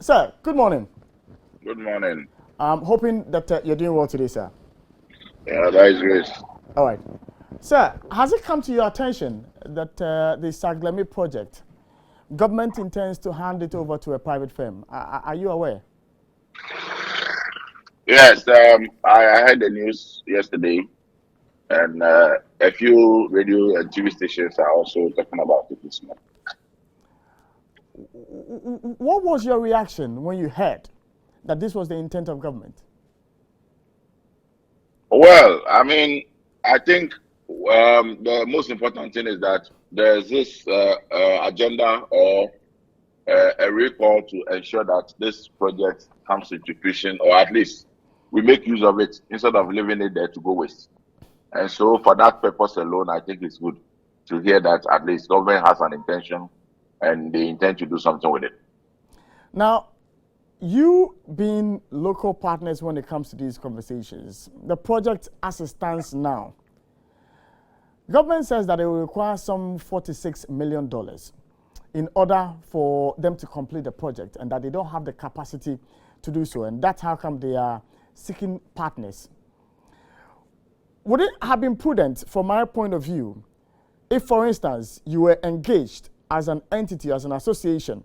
Sir, good morning. Good morning. I'm hoping that you're doing well today, sir. Yeah, that is great. All right. Sir, has it come to your attention that the Saglami project, government intends to hand it over to a private firm? Are you aware? Yes, I heard the news yesterday, and a few radio and TV stations are also talking about it this morning. What was your reaction when you heard that this was the intent of government? Well, I mean, I think the most important thing is that there's this agenda or a recall to ensure that this project comes into fruition, or at least we make use of it instead of leaving it there to go waste. And so, for that purpose alone, I think it's good to hear that at least government has an intention and they intend to do something with it. Now, you being local partners when it comes to these conversations, the project as it stands now, government says that it will require some $46 million in order for them to complete the project and that they don't have the capacity to do so. And that's how come they are seeking partners. Would it have been prudent, from my point of view, if, for instance, you were engaged as an entity, as an association,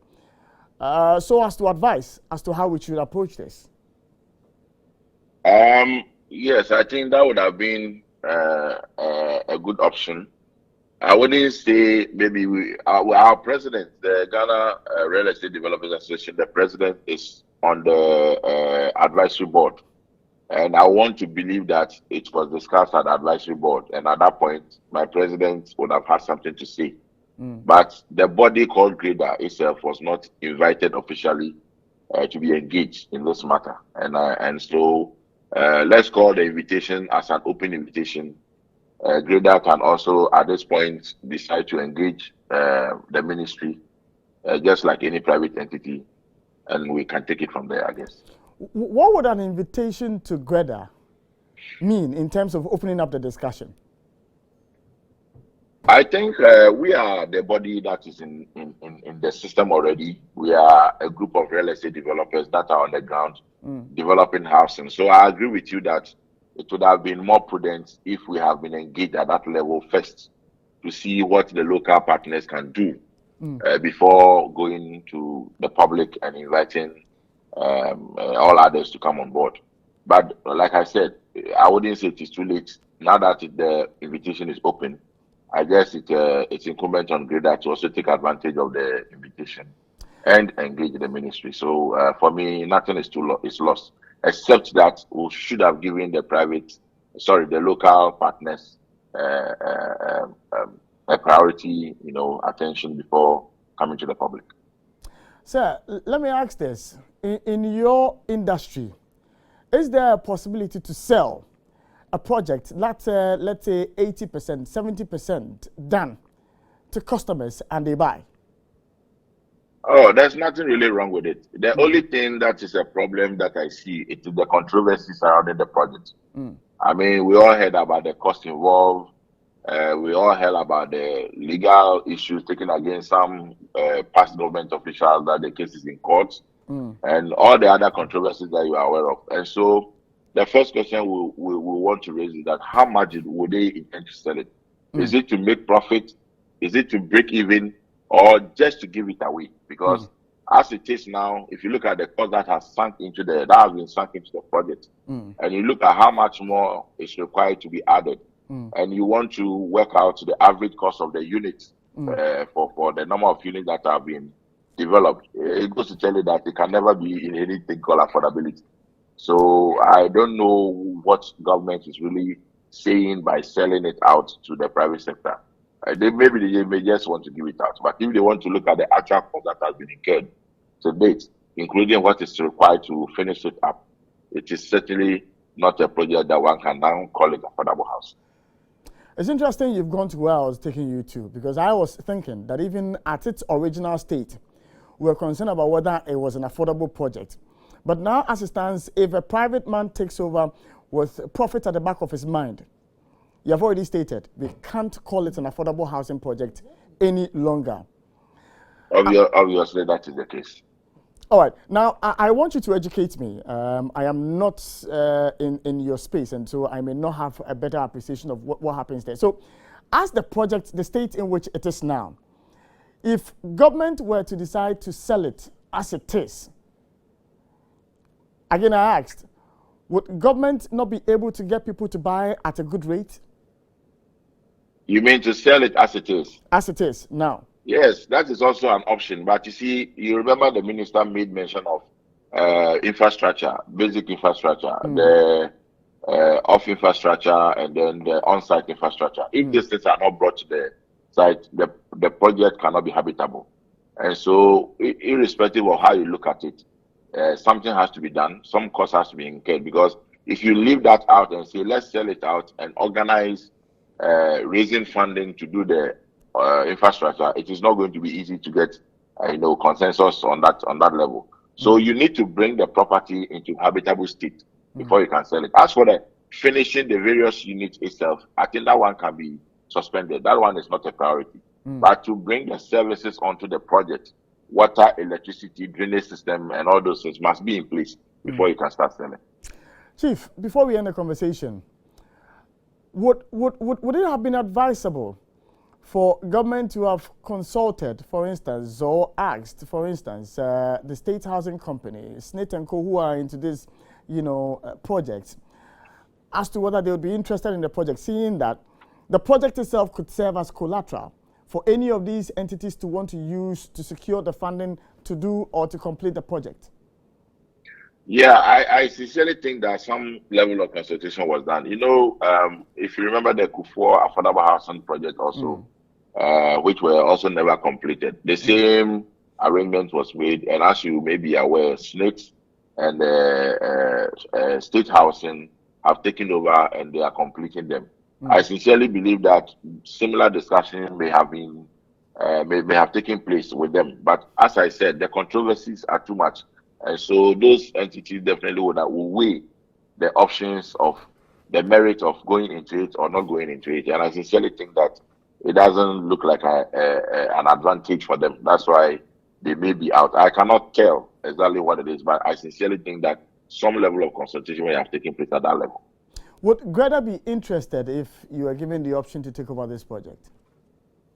so as to advise as to how we should approach this? Yes, I think that would have been a good option. I wouldn't say maybe our president, the Ghana Real Estate Developers Association, the president is on the advisory board. And I want to believe that it was discussed at the advisory board. And at that point, my president would have had something to say. But the body called Grader itself was not invited officially to be engaged in this matter. And so let's call the invitation as an open invitation. Grader can also, at this point, decide to engage the ministry, just like any private entity, and we can take it from there, I guess. What would an invitation to Greta mean in terms of opening up the discussion? I think we are the body that is in the system already. We are a group of real estate developers that are on the ground developing housing. So I agree with you that it would have been more prudent if we have been engaged at that level first to see what the local partners can do before going to the public and inviting all others to come on board. But like I said, I wouldn't say it is too late. Now that the invitation is open, I guess it's incumbent on Grader to also take advantage of the invitation and engage the ministry. So for me, nothing is lost, except that we should have given the local partners a priority, attention before coming to the public. Sir, let me ask this. In your industry, is there a possibility to sell a project that's, let's say, 80%, 70% done to customers and they buy? Oh, there's nothing really wrong with it. The only thing that is a problem that I see is the controversy surrounding the project. I mean, we all heard about the cost involved. We all heard about the legal issues taken against some past government officials, that the case is in court, and all the other controversies that you are aware of. And so the first question we want to raise is that how much would they intend to sell it? Is it to make profit? Is it to break even? Or just to give it away? Because as it is now, if you look at the cost that has been sunk into the project, and you look at how much more is required to be added, and you want to work out the average cost of the units for the number of units that have been developed, it goes to tell you that it can never be in anything called affordability. So I don't know what government is really saying by selling it out to the private sector. They may just want to give it out, but if they want to look at the actual cost that has been incurred to date, including what is required to finish it up, it is certainly not a project that one can now call it affordable house. It's interesting you've gone to where I was taking you to, because I was thinking that even at its original state, we were concerned about whether it was an affordable project. But now, as it stands, if a private man takes over with profit at the back of his mind, you have already stated we can't call it an affordable housing project any longer. Obviously, that is the case. All right. Now, I want you to educate me. I am not in your space, and so I may not have a better appreciation of what happens there. So, as the project, the state in which it is now, if government were to decide to sell it as it is, again, I asked, would government not be able to get people to buy at a good rate? You mean to sell it as it is? As it is now. Yes, that is also an option. But you see, you remember the minister made mention of infrastructure, basic infrastructure, the off infrastructure, and then the on-site infrastructure. If these things are not brought to the site, the project cannot be habitable. And so, irrespective of how you look at it, something has to be done. Some cost has to be incurred, because if you leave that out and say, let's sell it out and organize raising funding to do the infrastructure, it is not going to be easy to get consensus on that level. So you need to bring the property into habitable state before you can sell it. As for the finishing the various units itself, I think that one can be suspended. That one is not a priority. But to bring the services onto the project, water, electricity, drainage system, and all those things must be in place before you can start selling. Chief, before we end the conversation, would it have been advisable for government to have consulted, for instance, or asked, for instance, the state housing company, Snit and Co, who are into this, project, as to whether they would be interested in the project, seeing that the project itself could serve as collateral for any of these entities to want to use to secure the funding to do or to complete the project? Yeah, I sincerely think that some level of consultation was done. If you remember the Kufuor Affordable Housing Project also, which were also never completed, the same arrangement was made. And as you may be aware, SNIT and State Housing have taken over and they are completing them. I sincerely believe that similar discussion may have been may have taken place with them. But as I said, the controversies are too much. And so those entities definitely will weigh the options of the merit of going into it or not going into it. And I sincerely think that it doesn't look like an advantage for them. That's why they may be out. I cannot tell exactly what it is, but I sincerely think that some level of consultation may have taken place at that level. Would Greta be interested if you were given the option to take over this project?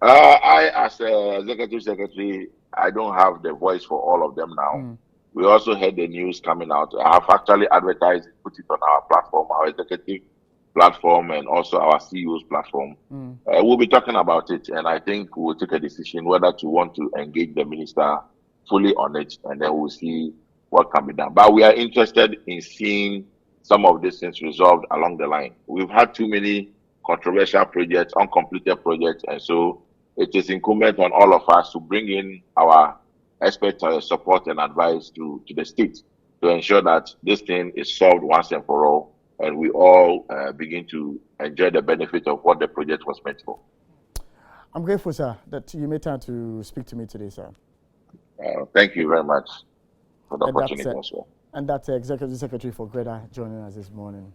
I, as a executive secretary, I don't have the voice for all of them now. We also had the news coming out. I have actually advertised, put it on our platform, our executive platform, and also our CEO's platform. We'll be talking about it, and I think we'll take a decision whether to want to engage the minister fully on it, and then we'll see what can be done. But we are interested in seeing some of these things resolved along the line. We've had too many controversial projects, uncompleted projects, and so it is incumbent on all of us to bring in our expert support and advice to the state to ensure that this thing is solved once and for all, and we all begin to enjoy the benefit of what the project was meant for. I'm grateful, sir, that you made time to speak to me today, sir. Thank you very much for the opportunity as well. And that's Executive Secretary for Greta joining us this morning.